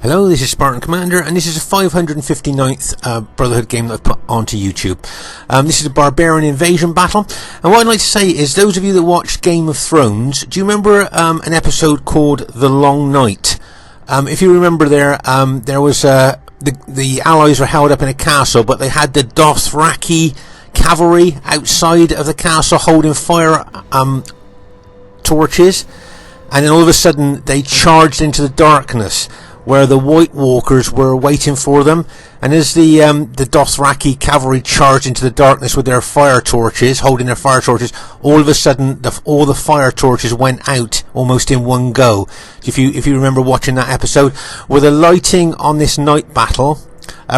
Hello, this is Spartan Commander, and this is a 559th Brotherhood game that I've put onto YouTube. This is a Barbarian Invasion battle, and what I'd like to say is, those of you that watched Game of Thrones, do you remember an episode called The Long Night? If you remember there was the allies were held up in a castle, but they had the Dothraki cavalry outside of the castle holding fire torches, and then all of a sudden they charged into the darkness where the White Walkers were waiting for them, and as the Dothraki cavalry charged into the darkness with their fire torches, holding their fire torches, all of a sudden all the fire torches went out almost in one go. If you remember watching that episode, well, the lighting on this night battle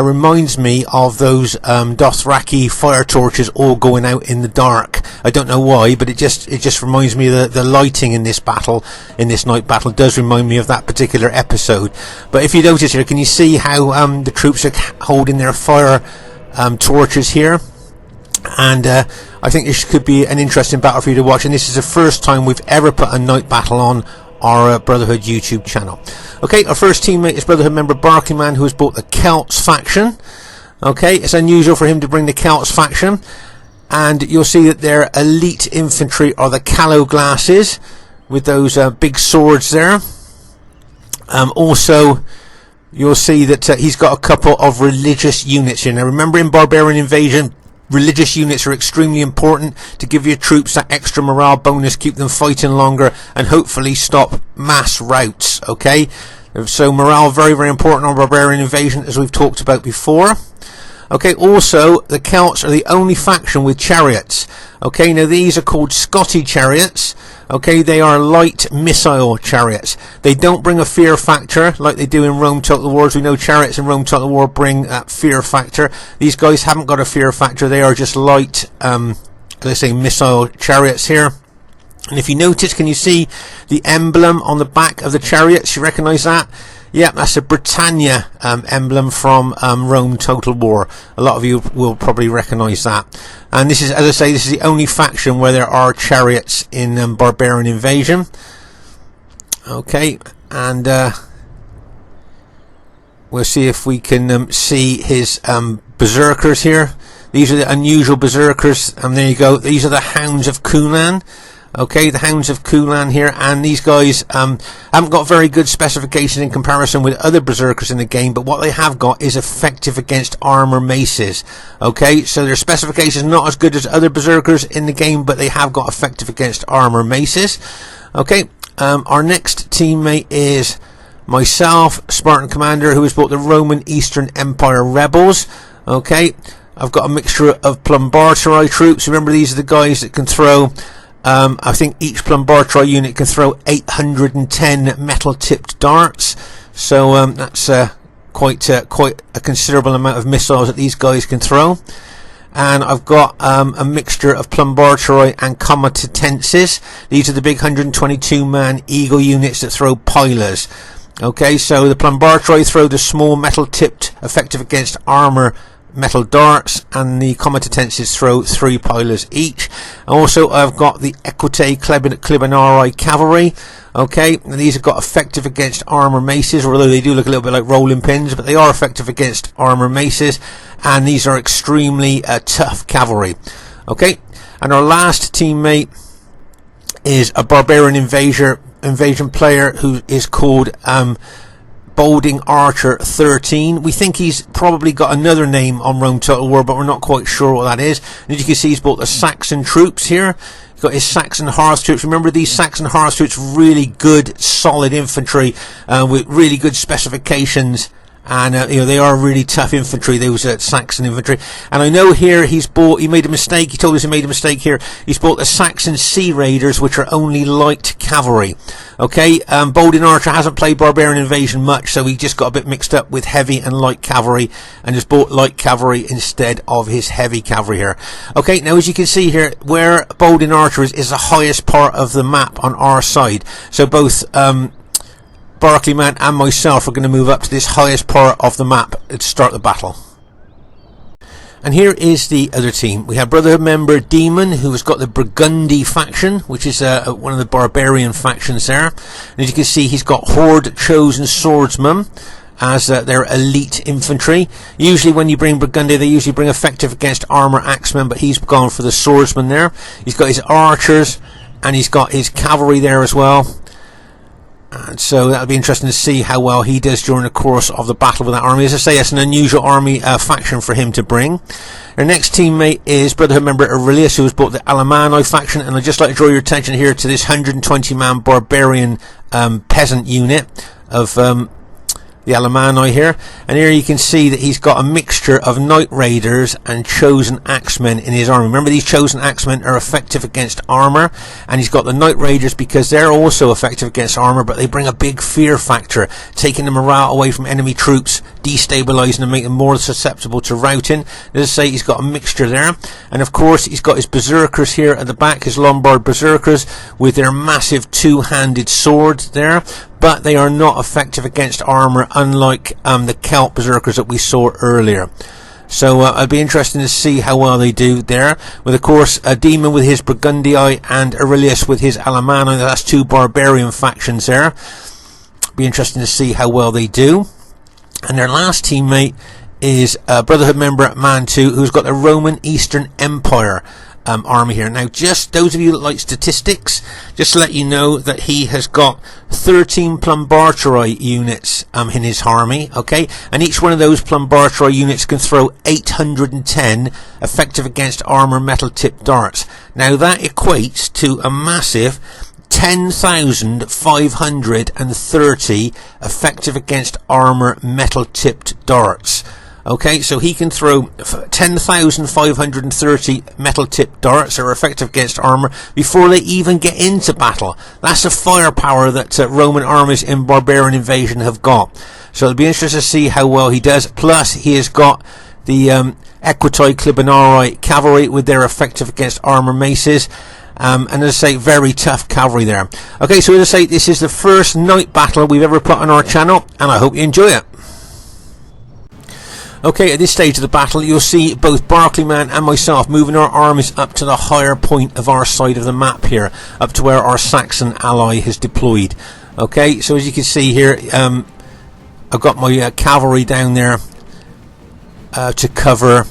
reminds me of those Dothraki fire torches all going out in the dark. I don't know why, but it just reminds me of the lighting in this battle, in this night battle, does remind me of that particular episode. But if you notice here, can you see how the troops are holding their fire torches here? And I think this could be an interesting battle for you to watch, and this is the first time we've ever put a night battle on our Brotherhood YouTube channel. Okay, our first teammate is Brotherhood member Barbararian, who has bought the Celts faction. Okay, it's unusual for him to bring the Celts faction, and you'll see that their elite infantry are the callow glasses with those big swords there. Also, you'll see that he's got a couple of religious units here. Now, remember, in Barbarian Invasion, religious units are extremely important to give your troops that extra morale bonus, keep them fighting longer, and hopefully stop mass routs. Okay, so morale very, very important on Barbarian Invasion, as we've talked about before. Okay, also the Celts are the only faction with chariots. Okay, now these are called Scotty chariots. Okay, they are light missile chariots. They don't bring a fear factor like they do in Rome Total War. We know chariots in Rome Total War bring that fear factor. These guys haven't got a fear factor. They are just light, let's say, missile chariots here. And if you notice, can you see the emblem on the back of the chariots? You recognise that? Yeah, that's a Britannia emblem from Rome Total War. A lot of you will probably recognise that. And this is, as I say, this is the only faction where there are chariots in Barbarian Invasion. Okay, and we'll see if we can see his berserkers here. These are the unusual berserkers, and there you go. These are the Hounds of Coonan. Okay, the Hounds of Coonan here, and these guys haven't got very good specifications in comparison with other berserkers in the game, but what they have got is effective against armor maces. Okay, so their specifications not as good as other berserkers in the game, but they have got effective against armor maces. Okay, our next teammate is myself, Spartan Commander, who has bought the Roman Eastern Empire Rebels. Okay, I've got a mixture of Plumbartari troops. Remember, these are the guys that can throw, I think each Plumbartari unit can throw 810 metal-tipped darts. So that's quite a considerable amount of missiles that these guys can throw. And I've got a mixture of Plumbartari and Comitatenses. These are the big 122-man Eagle units that throw pilers. Okay, so the Plumbartari throw the small metal-tipped, effective against armor metal darts, and the Comitatenses throw 3 pilers each. Also, I've got the Equite Clibanarii cavalry. Okay, and these have got effective against armor maces, although they do look a little bit like rolling pins, but they are effective against armor maces, and these are extremely tough cavalry. Okay, and our last teammate is a Barbarian Invasion player who is called Bolding Archer 13. We think he's probably got another name on Rome Total War, but we're not quite sure what that is. And as you can see, he's bought the Saxon troops here. He's got his Saxon Hearth troops. Remember, these Saxon Hearth troops, really good, solid infantry with really good specifications. And they are really tough infantry, those Saxon infantry. And I know here he made a mistake. He told us he made a mistake here. He's bought the Saxon Sea Raiders, which are only light cavalry. Okay, Bolding Archer hasn't played Barbarian Invasion much, so he just got a bit mixed up with heavy and light cavalry, and just bought light cavalry instead of his heavy cavalry here. Okay, now as you can see here, where Bolding Archer is the highest part of the map on our side. So both Barbararian and myself are going to move up to this highest part of the map to start the battle. And here is the other team. We have Brotherhood member Demon, who has got the Burgundy faction, which is one of the Barbarian factions there. And as you can see, he's got Horde Chosen Swordsman. as their elite infantry. Usually when you bring Burgundy, they usually bring effective against armor axemen, but he's gone for the swordsman there. He's got his archers and he's got his cavalry there as well. And so that'll be interesting to see how well he does during the course of the battle with that army. As I say, it's an unusual army faction for him to bring. Our next teammate is Brotherhood member Aurelius, who has brought the Alemanni faction, and I'd just like to draw your attention here to this 120-man barbarian peasant unit of the Alemanni here, and here you can see that he's got a mixture of Knight Raiders and Chosen Axemen in his army. Remember, these Chosen Axemen are effective against armor, and he's got the Knight Raiders because they're also effective against armor, but they bring a big fear factor, taking the morale away from enemy troops, destabilizing them, making them more susceptible to routing. As I say, he's got a mixture there, and of course he's got his berserkers here at the back, his Lombard berserkers with their massive two-handed swords there, but they are not effective against armor, unlike the Celt berserkers that we saw earlier. So it'll be interesting to see how well they do there, with of course a Demon with his Burgundii and Aurelius with his Alemanni. That's two barbarian factions there. Be interesting to see how well they do. And their last teammate is Brotherhood member Man 2, who's got the Roman Eastern Empire army here. Now, just those of you that like statistics, just to let you know that he has got 13 Plumbarturi units in his army, okay, and each one of those Plumbarturi units can throw 810 effective against armor metal tipped darts. Now that equates to a massive 10,530 effective against armor metal tipped darts. Okay, so he can throw 10,530 metal tipped darts that are effective against armor before they even get into battle. That's the firepower that Roman armies in Barbarian Invasion have got. So it'll be interesting to see how well he does. Plus, he has got the Equiti Clibanarii cavalry with their effective against armor maces. And as I say, very tough cavalry there. Okay, so as I say, this is the first night battle we've ever put on our channel, and I hope you enjoy it. Okay, at this stage of the battle, you'll see both Barclayman and myself moving our armies up to the higher point of our side of the map here, up to where our Saxon ally has deployed. Okay, so as you can see here, I've got my cavalry down there to cover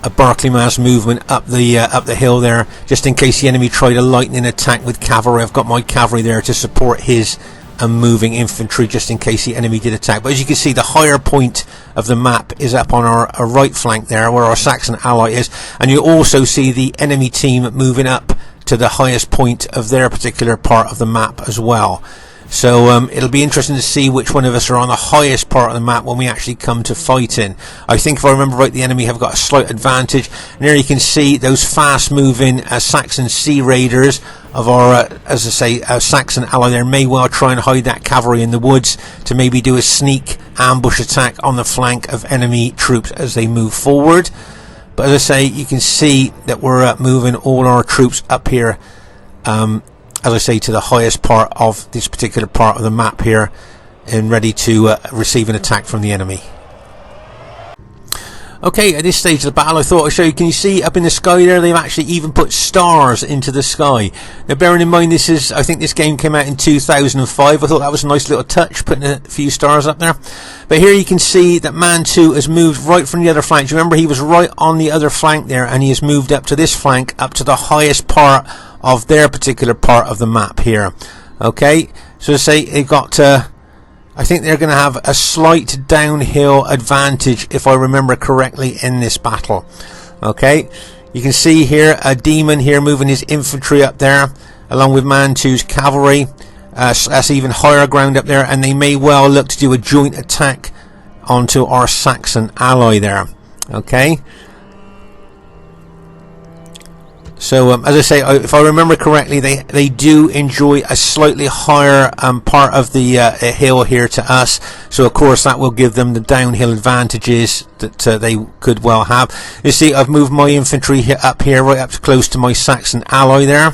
Barclayman's movement up the hill there, just in case the enemy tried a lightning attack with cavalry. I've got my cavalry there to support his moving infantry, just in case the enemy did attack. But as you can see, the higher point of the map is up on our right flank there, where our Saxon ally is, and you also see the enemy team moving up to the highest point of their particular part of the map as well. So it'll be interesting to see which one of us are on the highest part of the map when we actually come to fighting. I think, if I remember right, the enemy have got a slight advantage. And here you can see those fast-moving Saxon Sea Raiders of our, as I say, Saxon ally there may well try and hide that cavalry in the woods to maybe do a sneak ambush attack on the flank of enemy troops as they move forward. But as I say, you can see that we're moving all our troops up here, as I say, to the highest part of this particular part of the map here, and ready to receive an attack from the enemy. Okay, at this stage of the battle, I thought I'd show you. Can you see up in the sky there? They've actually even put stars into the sky. Now, bearing in mind, this is, I think this game came out in 2005. I thought that was a nice little touch, putting a few stars up there. But here you can see that Man 2 has moved right from the other flank. Do you remember he was right on the other flank there, and he has moved up to this flank, up to the highest part of their particular part of the map here. Okay, so to say, they've got I think they're going to have a slight downhill advantage, if I remember correctly, in this battle. Okay, you can see here a Demon here moving his infantry up there, along with Man 2's cavalry. That's even higher ground up there, and they may well look to do a joint attack onto our Saxon ally there. Okay. So, as I say, if I remember correctly, they do enjoy a slightly higher part of the hill here to us. So, of course, that will give them the downhill advantages that they could well have. You see, I've moved my infantry up here, right up to close to my Saxon ally there.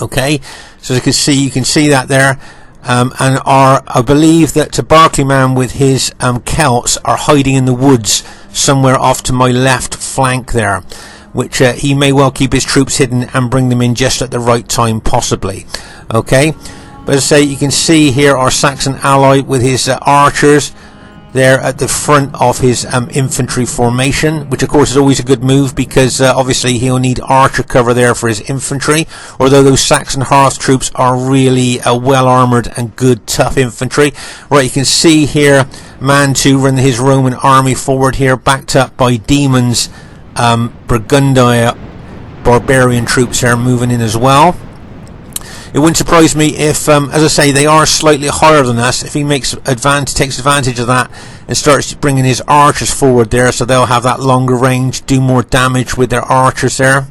Okay, so as you can see that there. And I believe that Barclayman with his Celts are hiding in the woods somewhere off to my left flank there, which he may well keep his troops hidden and bring them in just at the right time, possibly. Okay, but as I say, you can see here our Saxon ally with his archers there at the front of his infantry formation, which of course is always a good move, because obviously he'll need archer cover there for his infantry, although those Saxon Hearth troops are really well armoured and good tough infantry. Right, you can see here Man 2 run his Roman army forward here, backed up by Demons Burgundy barbarian troops here moving in as well. It wouldn't surprise me if, as I say, they are slightly higher than us. If he takes advantage of that and starts bringing his archers forward there, so they'll have that longer range, do more damage with their archers there.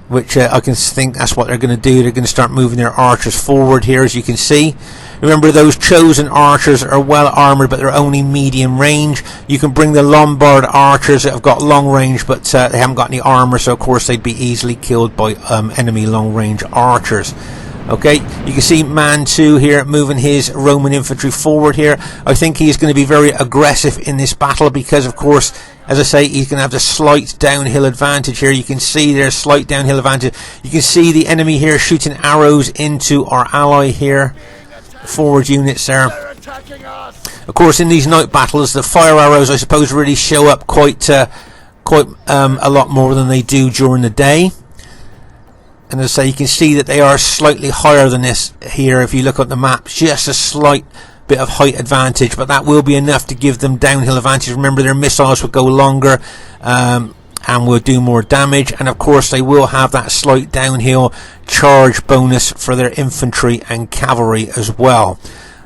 Which I can think that's what they're going to do. They're going to start moving their archers forward here, as you can see. Remember, those chosen archers are well armoured, but they're only medium range. You can bring the Lombard archers that have got long range, but they haven't got any armour, so of course they'd be easily killed by enemy long range archers. Okay, you can see Man 2 here moving his Roman infantry forward here. I think he's going to be very aggressive in this battle, because of course, as I say, he's going to have the slight downhill advantage here. You can see there's slight downhill advantage. You can see the enemy here shooting arrows into our ally here. Forward units there. Of course, in these night battles, the fire arrows, I suppose, really show up quite a lot more than they do during the day. And as I say, you can see that they are slightly higher than this here. If you look at the map, just a slight bit of height advantage, but that will be enough to give them downhill advantage. Remember, their missiles will go longer and will do more damage, and of course they will have that slight downhill charge bonus for their infantry and cavalry as well.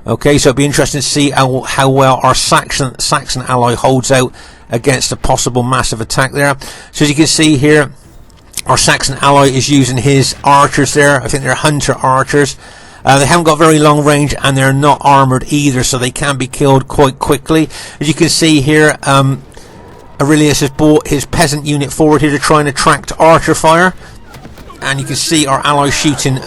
Okay, so it'll be interesting to see how well our Saxon ally holds out against a possible massive attack there. So as you can see here, our Saxon ally is using his archers there. I think they're hunter archers. They haven't got very long range, and they're not armoured either, so they can be killed quite quickly. As you can see here, Aurelius has brought his peasant unit forward here to try and attract archer fire, and you can see our ally shooting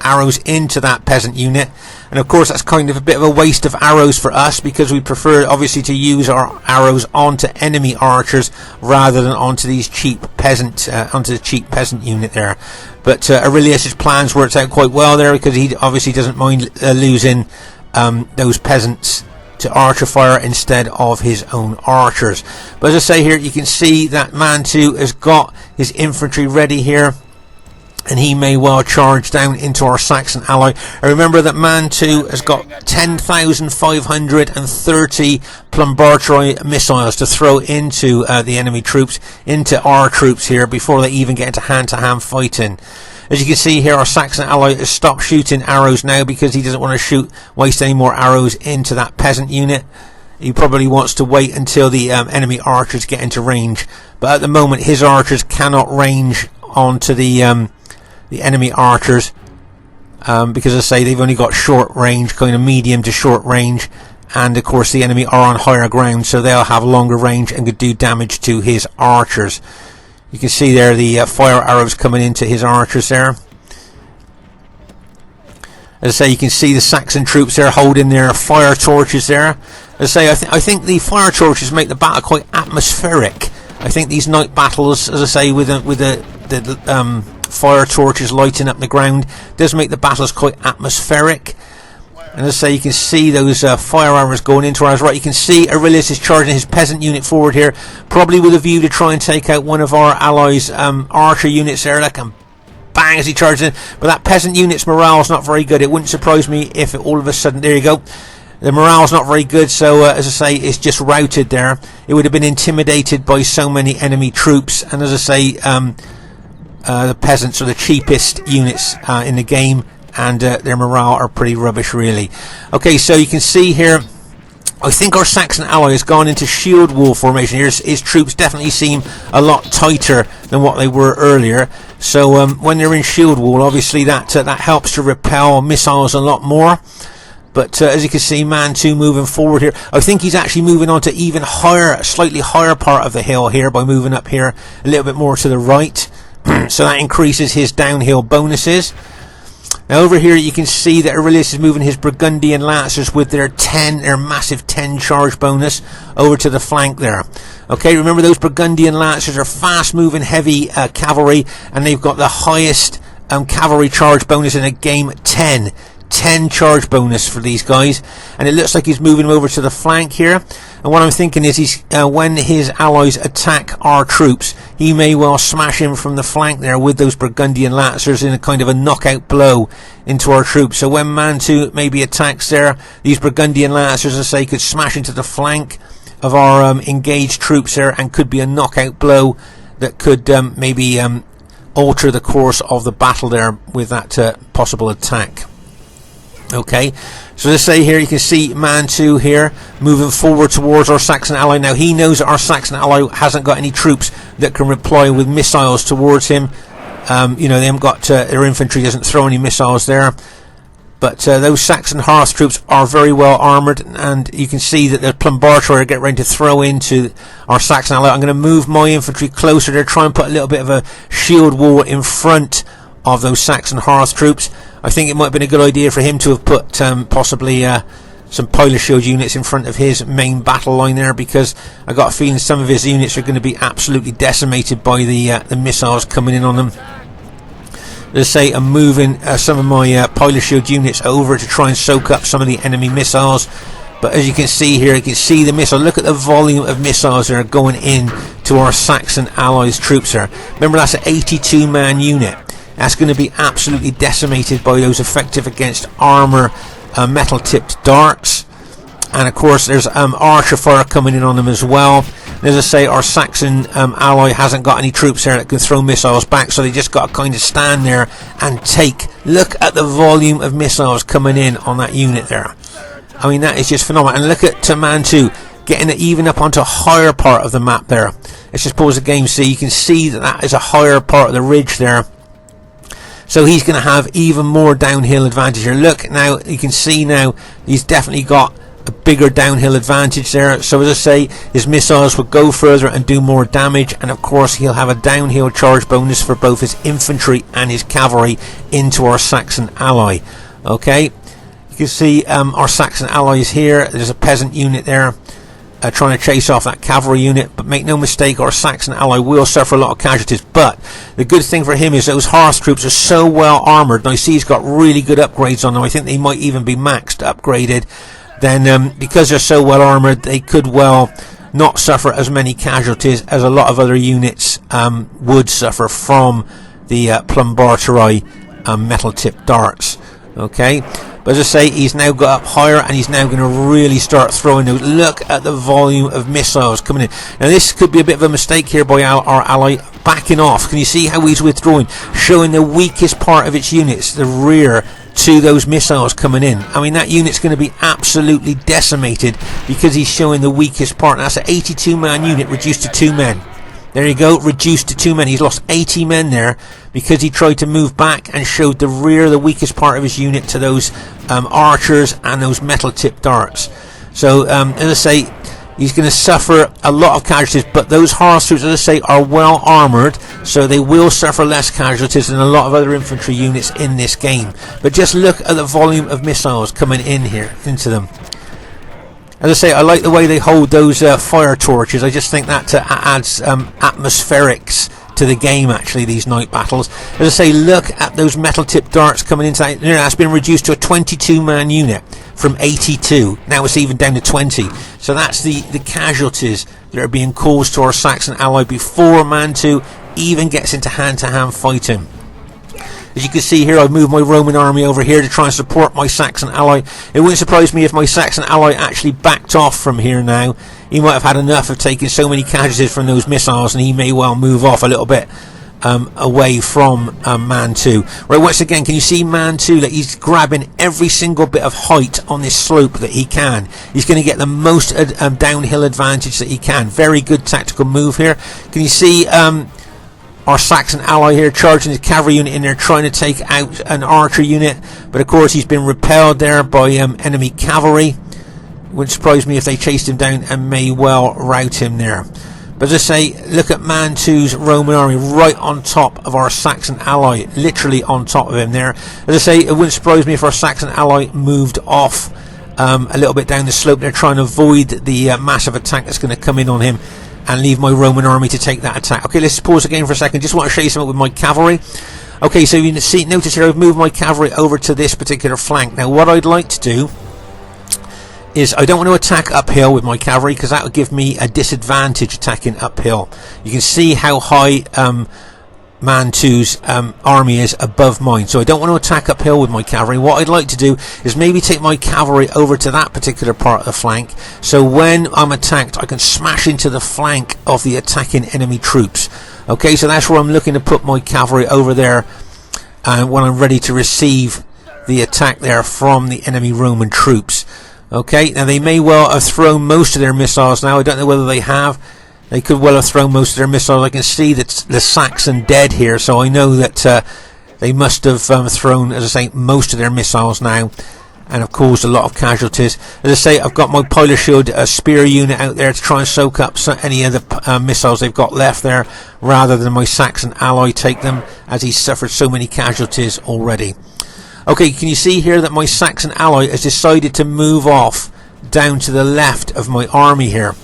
arrows into that peasant unit. And of course that's kind of a bit of a waste of arrows for us, because we prefer obviously to use our arrows onto enemy archers rather than onto these cheap peasant onto the cheap peasant unit there. But Aurelius's plans worked out quite well there, because he obviously doesn't mind losing those peasants to archer fire instead of his own archers. But as I say here, you can see that Man 2 has got his infantry ready here, and he may well charge down into our Saxon ally. And remember that Man 2 has got 10,530 Plumbarturi missiles to throw into the enemy troops, into our troops here, before they even get into hand-to-hand fighting. As you can see here, our Saxon ally has stopped shooting arrows now, because he doesn't want to waste any more arrows into that peasant unit. He probably wants to wait until the enemy archers get into range. But at the moment, his archers cannot range onto the enemy archers, because as I say, they've only got short range, kind of medium to short range, and of course the enemy are on higher ground, so they'll have longer range and could do damage to his archers. You can see there the fire arrows coming into his archers there. As I say, you can see the Saxon troops there holding their fire torches there. As I say, I think the fire torches make the battle quite atmospheric. I think these night battles, as I say, with the fire torches lighting up the ground, does make the battles quite atmospheric. And as I say, you can see those fire arrows going into ours. Right, you can see Aurelius is charging his peasant unit forward here, probably with a view to try and take out one of our allies' archer units there. That can bang as he charges in. But that peasant unit's morale is not very good. It wouldn't surprise me if it, all of a sudden, there you go, the morale's not very good, so as I say, it's just routed there. It would have been intimidated by so many enemy troops, and as I say, the peasants are the cheapest units in the game, and their morale are pretty rubbish, really. Okay, so you can see here, I think our Saxon ally has gone into shield wall formation here. His troops definitely seem a lot tighter than what they were earlier. So when they're in shield wall, obviously that helps to repel missiles a lot more. But as you can see, Man 2 moving forward here. I think he's actually moving on to even higher, slightly higher part of the hill here by moving up here a little bit more to the right. So that increases his downhill bonuses. Now over here you can see that Aurelius is moving his Burgundian Lancers with their massive 10 charge bonus over to the flank there. Okay, remember those Burgundian Lancers are fast moving heavy cavalry, and they've got the highest cavalry charge bonus in a game, 10 10 charge bonus for these guys, and it looks like he's moving over to the flank here. And what I'm thinking is he's when his allies attack our troops, he may well smash in from the flank there with those Burgundian Lancers in a kind of a knockout blow into our troops. So when Man 2 maybe attacks there, these Burgundian Lancers, as I say, could smash into the flank of our engaged troops there, and could be a knockout blow that could maybe alter the course of the battle there with that possible attack. Okay, so let's say here you can see Man 2 here moving forward towards our Saxon ally. Now he knows that our Saxon ally hasn't got any troops that can reply with missiles towards him. They haven't got their infantry doesn't throw any missiles there, but those Saxon Hearth troops are very well armoured, and you can see that the Plumbartori are getting ready to throw into our Saxon ally. I'm going to move my infantry closer there, try and put a little bit of a shield wall in front of those Saxon Hearth troops. I think it might have been a good idea for him to have put possibly some pilot shield units in front of his main battle line there, because I got a feeling some of his units are going to be absolutely decimated by the missiles coming in on them. Let's say I'm moving some of my pilot shield units over to try and soak up some of the enemy missiles. But as you can see here, you can see the missile. Look at the volume of missiles that are going in to our Saxon allies troops there. Remember, that's an 82-man unit. That's going to be absolutely decimated by those effective against armour metal-tipped darts. And of course there's archer fire coming in on them as well. And as I say, our Saxon ally hasn't got any troops there that can throw missiles back, so they just got to kind of stand there and take. Look at the volume of missiles coming in on that unit there. I mean, that is just phenomenal. And look at Man 2 getting it even up onto a higher part of the map there. Let's just pause the game so you can see that that is a higher part of the ridge there. So he's going to have even more downhill advantage here. Look, now you can see now he's definitely got a bigger downhill advantage there. So as I say, his missiles will go further and do more damage, and of course he'll have a downhill charge bonus for both his infantry and his cavalry into our Saxon ally. Okay, you can see our Saxon allies here. There's a peasant unit there trying to chase off that cavalry unit, but make no mistake, our Saxon ally will suffer a lot of casualties. But the good thing for him is those Hearth troops are so well armoured, and I see he's got really good upgrades on them. I think they might even be maxed upgraded. Then because they're so well armoured, they could well not suffer as many casualties as a lot of other units would suffer from the Plumbartori metal tipped darts. Okay, but as I say, he's now got up higher, and he's now going to really start throwing those. Look at the volume of missiles coming in. Now this could be a bit of a mistake here by our ally backing off. Can you see how he's withdrawing, showing the weakest part of its units, the rear, to those missiles coming in? I mean, that unit's going to be absolutely decimated because he's showing the weakest part. That's an 82-man unit reduced to 2 men. There you go, reduced to 2 men. He's lost 80 men there because he tried to move back and showed the rear, the weakest part of his unit, to those archers and those metal-tipped darts. So, as I say, he's going to suffer a lot of casualties, but those Hearth troops, as I say, are well armoured, so they will suffer less casualties than a lot of other infantry units in this game. But just look at the volume of missiles coming in here, into them. As I say, I like the way they hold those fire torches. I just think that adds atmospherics to the game, actually, these night battles. As I say, look at those metal-tipped darts coming into that. That's been reduced to a 22-man unit from 82. Now it's even down to 20. So that's the casualties that are being caused to our Saxon ally before Man 2 even gets into hand-to-hand fighting. As you can see here, I've moved my Roman army over here to try and support my Saxon ally. It wouldn't surprise me if my Saxon ally actually backed off from here now. He might have had enough of taking so many casualties from those missiles, and he may well move off a little bit away from Man 2. Right, once again, can you see Man 2 that he's grabbing every single bit of height on this slope that he can? He's going to get the most downhill advantage that he can. Very good tactical move here. Can you see our Saxon ally here charging his cavalry unit in there, trying to take out an archer unit, but of course he's been repelled there by enemy cavalry. Wouldn't surprise me if they chased him down and may well rout him there. But as I say, look at Man 2's Roman army right on top of our Saxon ally, literally on top of him there. As I say, it wouldn't surprise me if our Saxon ally moved off a little bit down the slope there, trying to avoid the massive attack that's going to come in on him, and leave my Roman army to take that attack. Okay, let's pause again for a second. Just want to show you something with my cavalry. Okay, so you can notice here I've moved my cavalry over to this particular flank. Now what I'd like to do is I don't want to attack uphill with my cavalry, because that would give me a disadvantage attacking uphill. You can see how high Man 2's army is above mine, so I don't want to attack uphill with my cavalry. What I'd like to do is maybe take my cavalry over to that particular part of the flank, so when I'm attacked I can smash into the flank of the attacking enemy troops. Okay, so that's where I'm looking to put my cavalry over there, and when I'm ready to receive the attack there from the enemy Roman troops. Okay, now they may well have thrown most of their missiles now. I don't know whether they have. They could well have thrown most of their missiles. I can see that the Saxon dead here, so I know that they must have thrown, as I say, most of their missiles now, and have caused a lot of casualties. As I say, I've got my Pilot Shield spear unit out there to try and soak up any of the missiles they've got left there, rather than my Saxon ally take them, as he's suffered so many casualties already. Okay, can you see here that my Saxon ally has decided to move off down to the left of my army here?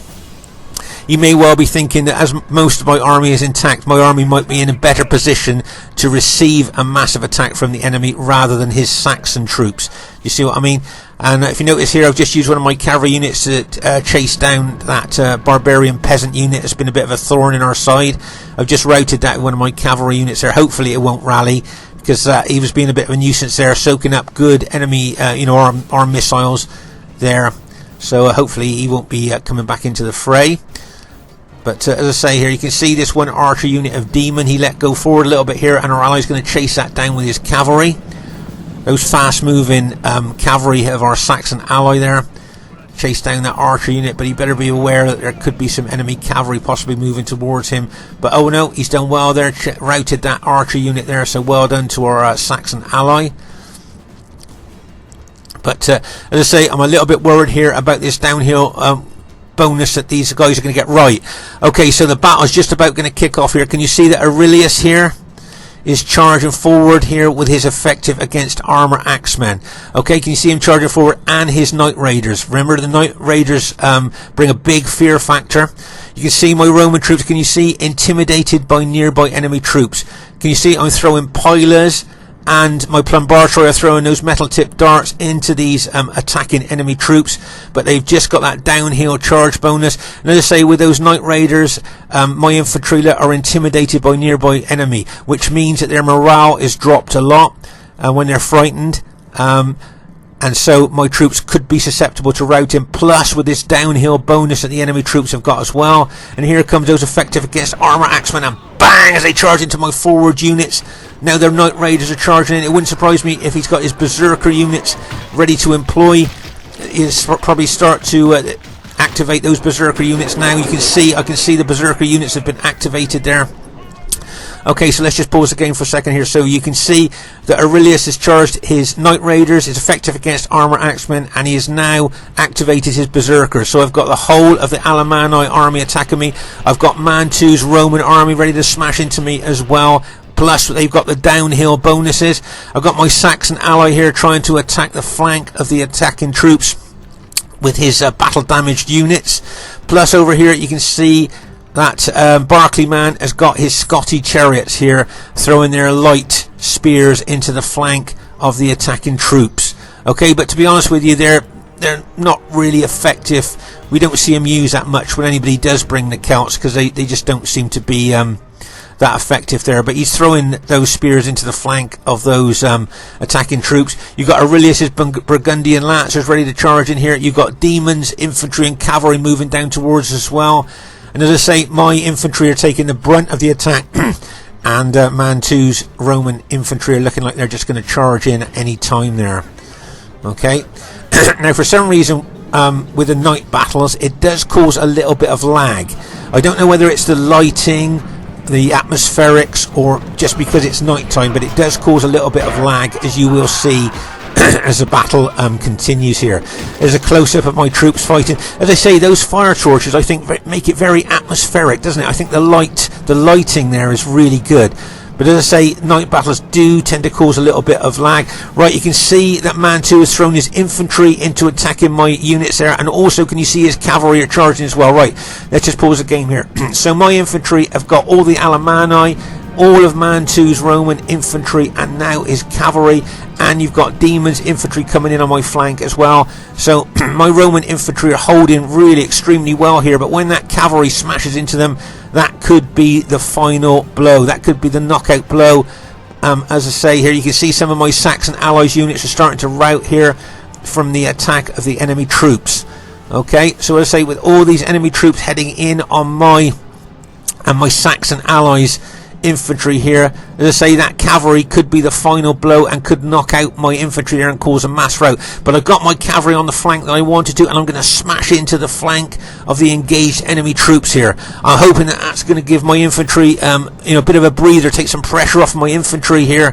You may well be thinking that as most of my army is intact, my army might be in a better position to receive a massive attack from the enemy rather than his Saxon troops. You see what I mean? And if you notice here, I've just used one of my cavalry units to chase down that barbarian peasant unit. It's been a bit of a thorn in our side. I've just routed that with one of my cavalry units there. Hopefully it won't rally, because he was being a bit of a nuisance there, soaking up good enemy our missiles there. So hopefully he won't be coming back into the fray. But as I say here, you can see this one archer unit of Demon. He let go forward a little bit here, and our ally's going to chase that down with his cavalry. Those fast-moving cavalry of our Saxon ally there chase down that archer unit, but he better be aware that there could be some enemy cavalry possibly moving towards him. But oh no, he's done well there, routed that archer unit there, so well done to our Saxon ally. But as I say, I'm a little bit worried here about this downhill bonus that these guys are going to get right. Okay, so the battle's just about going to kick off here. Can you see that Aurelius here is charging forward here with his effective against armor axemen? Okay, can you see him charging forward, and his Knight Raiders? Remember, the Knight Raiders bring a big fear factor. You can see my Roman troops, can you see, intimidated by nearby enemy troops. Can you see I'm throwing pilas, and my Plumbartoi are throwing those metal tipped darts into these attacking enemy troops, but they've just got that downhill charge bonus. And as I say, with those Knight Raiders, my infantry are intimidated by nearby enemy, which means that their morale is dropped a lot when they're frightened, and so my troops could be susceptible to routing, plus with this downhill bonus that the enemy troops have got as well. And here comes those effective against armor axemen, and bang, as they charge into my forward units. Now their Knight Raiders are charging in. It wouldn't surprise me if he's got his Berserker units ready to employ. He'll probably start to activate those Berserker units now. I can see the Berserker units have been activated there. Okay, so let's just pause the game for a second here. So you can see that Aurelius has charged his Knight Raiders, is effective against armor axemen, and he has now activated his Berserkers. So I've got the whole of the Alemanni army attacking me. I've got Man 2's Roman army ready to smash into me as well. Plus they've got the downhill bonuses. I've got my Saxon ally here trying to attack the flank of the attacking troops with his battle damaged units. Plus over here you can see that Barclay man has got his Scotty chariots here throwing their light spears into the flank of the attacking troops. Okay, but to be honest with you, they're not really effective. We don't see them used that much when anybody does bring the Celts, because they just don't seem to be that effective there. But he's throwing those spears into the flank of those attacking troops. You've got Aurelius's Burgundian Lancers ready to charge in here. You've got Demons, infantry and cavalry moving down towards us as well. And as I say, my infantry are taking the brunt of the attack, and Man 2's Roman infantry are looking like they're just going to charge in at any time there. Okay, now for some reason with the night battles it does cause a little bit of lag. I don't know whether it's the lighting, the atmospherics, or just because it's night time, but it does cause a little bit of lag, as you will see as the battle continues here. There's a close-up of my troops fighting. As I say, those fire torches I think make it very atmospheric, doesn't it? I think the lighting there is really good. But as I say, night battles do tend to cause a little bit of lag. Right, you can see that Man 2 has thrown his infantry into attacking my units there, and also can you see his cavalry are charging as well. Right, let's just pause the game here. So my infantry have got all the Alemanni all of Man 2's Roman infantry and now his cavalry, and you've got Demons infantry coming in on my flank as well. So my Roman infantry are holding really extremely well here, but when that cavalry smashes into them, that could be the final blow. That could be the knockout blow. As I say here, you can see some of my Saxon allies units are starting to rout here from the attack of the enemy troops. Okay, so as I say, with all these enemy troops heading in on my Saxon allies infantry here, as I say, that cavalry could be the final blow and could knock out my infantry there and cause a mass rout. But I've got my cavalry on the flank that I wanted to, and I'm going to smash into the flank of the engaged enemy troops here. I'm hoping that that's going to give my infantry a bit of a breather, take some pressure off my infantry here.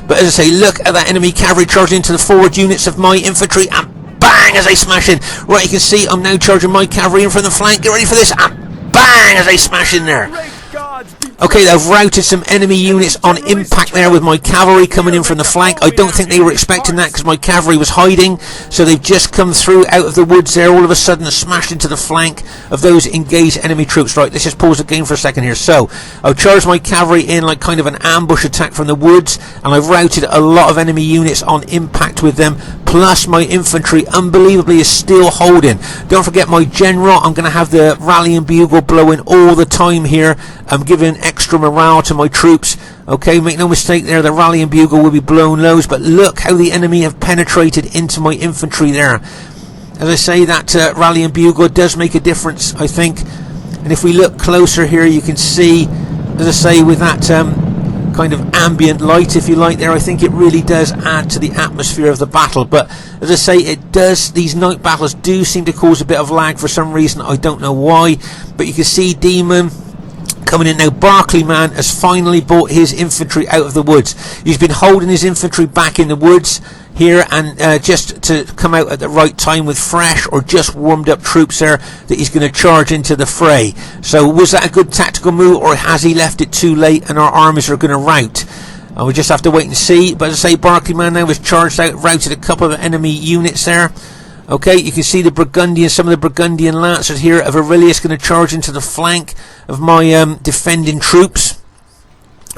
But as I say, look at that enemy cavalry charging into the forward units of my infantry, and bang as they smash in. Right, you can see I'm now charging my cavalry in from the flank. Get ready for this, and bang as they smash in there. Okay, they've routed some enemy units on impact there with my cavalry coming in from the flank. I don't think they were expecting that because my cavalry was hiding. So they've just come through out of the woods there all of a sudden and smashed into the flank of those engaged enemy troops. Right, let's just pause the game for a second here. So I've charged my cavalry in like kind of an ambush attack from the woods, and I've routed a lot of enemy units on impact with them. Plus my infantry, unbelievably, is still holding. Don't forget my general. I'm going to have the rallying bugle blowing all the time here. I'm giving extra morale to my troops. Okay, make no mistake there, the rallying bugle will be blown lows, but look how the enemy have penetrated into my infantry there. As I say, that rallying bugle does make a difference, I think. And if we look closer here, you can see, as I say, with that kind of ambient light, if you like, there, I think it really does add to the atmosphere of the battle. But as I say, it does, these night battles do seem to cause a bit of lag for some reason. I don't know why, but you can see Demon coming in now. Barclay Man has finally brought his infantry out of the woods. He's been holding his infantry back in the woods here, and just to come out at the right time with fresh or just warmed up troops there that he's going to charge into the fray. So was that a good tactical move, or has he left it too late and our armies are going to rout? We just have to wait and see. But as I say, Barclay Man now has charged out, routed a couple of enemy units there. Okay, you can see the Burgundian, some of the Burgundian lancers here of Aurelius going to charge into the flank of my defending troops.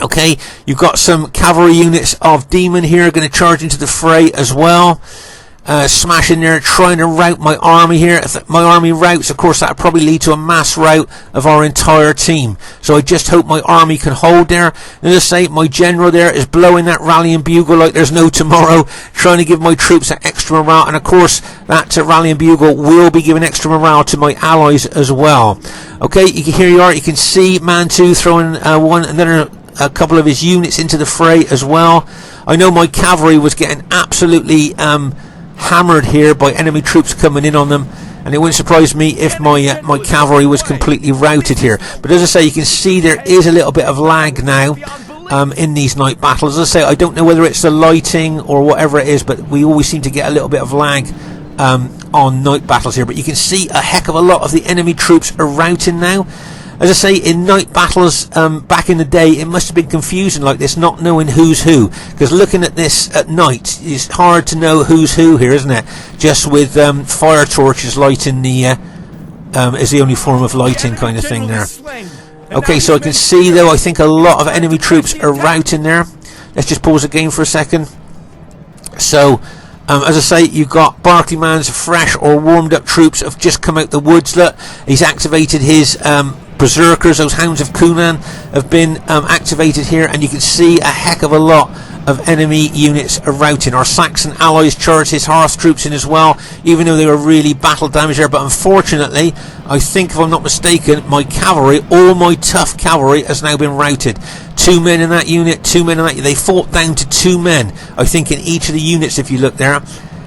Okay, you've got some cavalry units of Demon here going to charge into the fray as well. Smash in there, trying to rout my army here. If my army routs, of course, that will probably lead to a mass rout of our entire team. So I just hope my army can hold there. And as I say, my general there is blowing that rallying bugle like there's no tomorrow, trying to give my troops that extra morale. And of course, that rallying bugle will be giving extra morale to my allies as well. Okay, here you are. You can see Man 2 throwing a couple of his units into the fray as well. I know my cavalry was getting absolutely hammered here by enemy troops coming in on them, and it wouldn't surprise me if my cavalry was completely routed here. But as I say, you can see there is a little bit of lag now in these night battles. As I say, I don't know whether it's the lighting or whatever it is, but we always seem to get a little bit of lag on night battles here. But you can see a heck of a lot of the enemy troops are routing now. As I say, in night battles back in the day, it must have been confusing like this, not knowing who's who. Because looking at this at night, it's hard to know who's who here, isn't it? Just with fire torches lighting the is the only form of lighting kind of thing there. Okay, so I can see though, I think a lot of enemy troops are routing there. Let's just pause the game for a second. So, as I say, you've got Barclay Man's fresh or warmed up troops have just come out the woods. Look, he's activated his berserkers, those hounds of Cunan have been activated here, and you can see a heck of a lot of enemy units are routing. Our Saxon allies charged his Hearth troops in as well, even though they were really battle damaged there. But unfortunately, I think if I'm not mistaken, my cavalry, all my tough cavalry, has now been routed. 2 men in that unit, 2 men in that. They fought down to 2 men, I think, in each of the units. If you look there,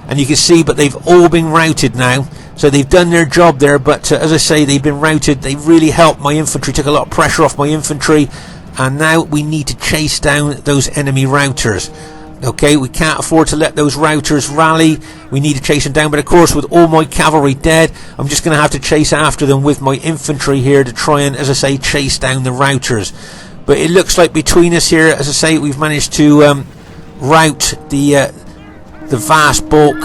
and you can see, but they've all been routed now. So they've done their job there, but as I say, they've been routed. They really helped my infantry, took a lot of pressure off my infantry, and now we need to chase down those enemy routers. Okay, we can't afford to let those routers rally. We need to chase them down, but of course, with all my cavalry dead, I'm just going to have to chase after them with my infantry here to try and, as I say, chase down the routers. But it looks like between us here, as I say, we've managed to rout the vast bulk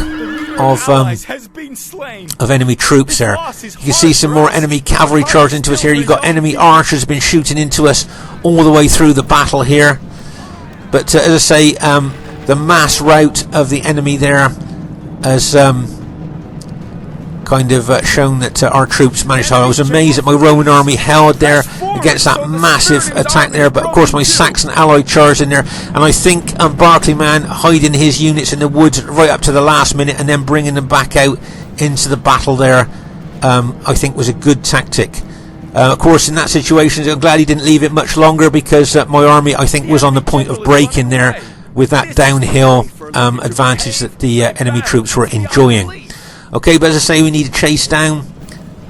of enemy troops there. You can see some more enemy cavalry charging into us here. You've got enemy archers been shooting into us all the way through the battle here. But as I say, the mass rout of the enemy there has kind of shown that our troops managed to hold. I was amazed that my Roman army held there against that massive attack there, but of course my Saxon ally charged in there, and I think Barclay Man hiding his units in the woods right up to the last minute and then bringing them back out into the battle there, I think was a good tactic. Of course, in that situation, I'm glad he didn't leave it much longer, because my army, I think, was on the point of breaking there with that downhill advantage that the enemy troops were enjoying. Okay, but as I say, we need to chase down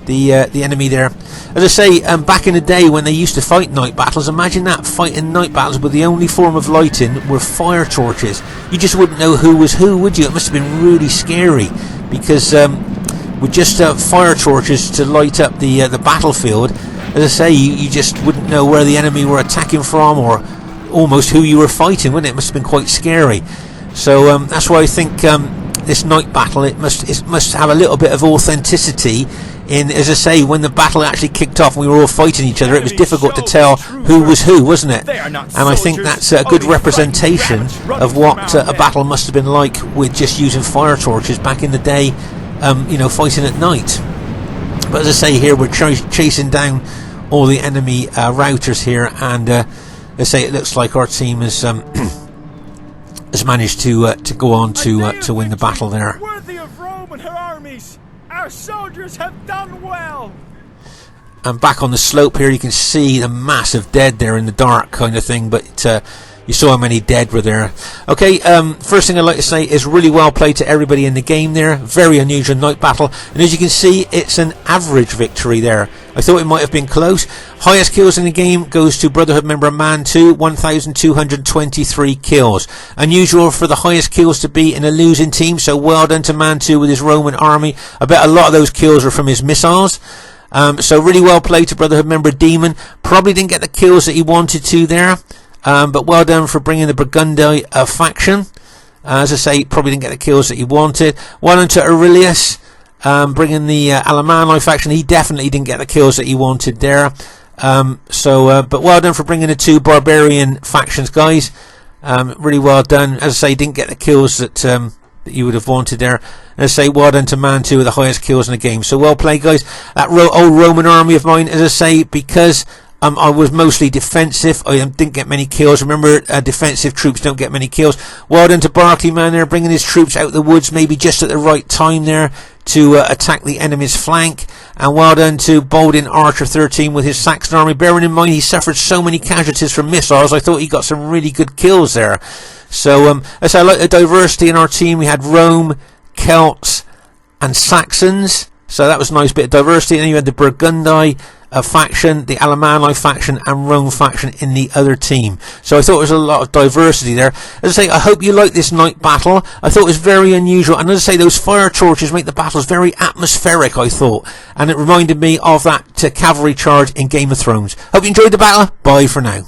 the enemy there. As I say, back in the day when they used to fight night battles, imagine that, fighting night battles with the only form of lighting were fire torches. You just wouldn't know who was who, would you? It must have been really scary, because with just fire torches to light up the battlefield, as I say, you just wouldn't know where the enemy were attacking from, or almost who you were fighting, wouldn't it? It must have been quite scary. So that's why I think this night battle, it must have a little bit of authenticity in, as I say, when the battle actually kicked off and we were all fighting each other, it was difficult to tell who was who, wasn't it? And I think that's a good representation of what a battle must have been like with just using fire torches back in the day, you know, fighting at night. But as I say, here we're chasing down all the enemy routers here, and as I say, it looks like our team has managed to go on to win the battle there. Worthy of Rome and her armies, our soldiers have done well. And back on the slope here, you can see the massive dead there in the dark kind of thing, but you saw how many dead were there. Okay, first thing I'd like to say is really well played to everybody in the game there. Very unusual night battle, and as you can see, it's an average victory there. I thought it might have been close. Highest kills in the game goes to Brotherhood member Man 2, 1,223 kills. Unusual for the highest kills to be in a losing team, so well done to Man 2 with his Roman army. I bet a lot of those kills were from his missiles. So really well played to Brotherhood member Demon. Probably didn't get the kills that he wanted to there. But well done for bringing the Burgundy faction. As I say, probably didn't get the kills that he wanted. Well done to Aurelius, bringing the Alemanni faction. He definitely didn't get the kills that he wanted there. But well done for bringing the two Barbarian factions, guys. Really well done. As I say, didn't get the kills that you would have wanted there. And as I say, well done to Man 2 with the highest kills in the game. So well played, guys. That old Roman army of mine, as I say, because I was mostly defensive, I didn't get many kills. Remember, defensive troops don't get many kills. Well done to Barclay Man there, bringing his troops out the woods, maybe just at the right time there to attack the enemy's flank. And well done to Baldwin Archer 13 with his Saxon army. Bearing in mind he suffered so many casualties from missiles, I thought he got some really good kills there. So, as I like the diversity in our team, we had Rome, Celts and Saxons. So that was a nice bit of diversity. And then you had the Burgundy faction, the Alemanni faction and Rome faction in the other team. So I thought there was a lot of diversity there. As I say, I hope you like this night battle. I thought it was very unusual. And as I say, those fire torches make the battles very atmospheric, I thought. And it reminded me of that cavalry charge in Game of Thrones. Hope you enjoyed the battle. Bye for now.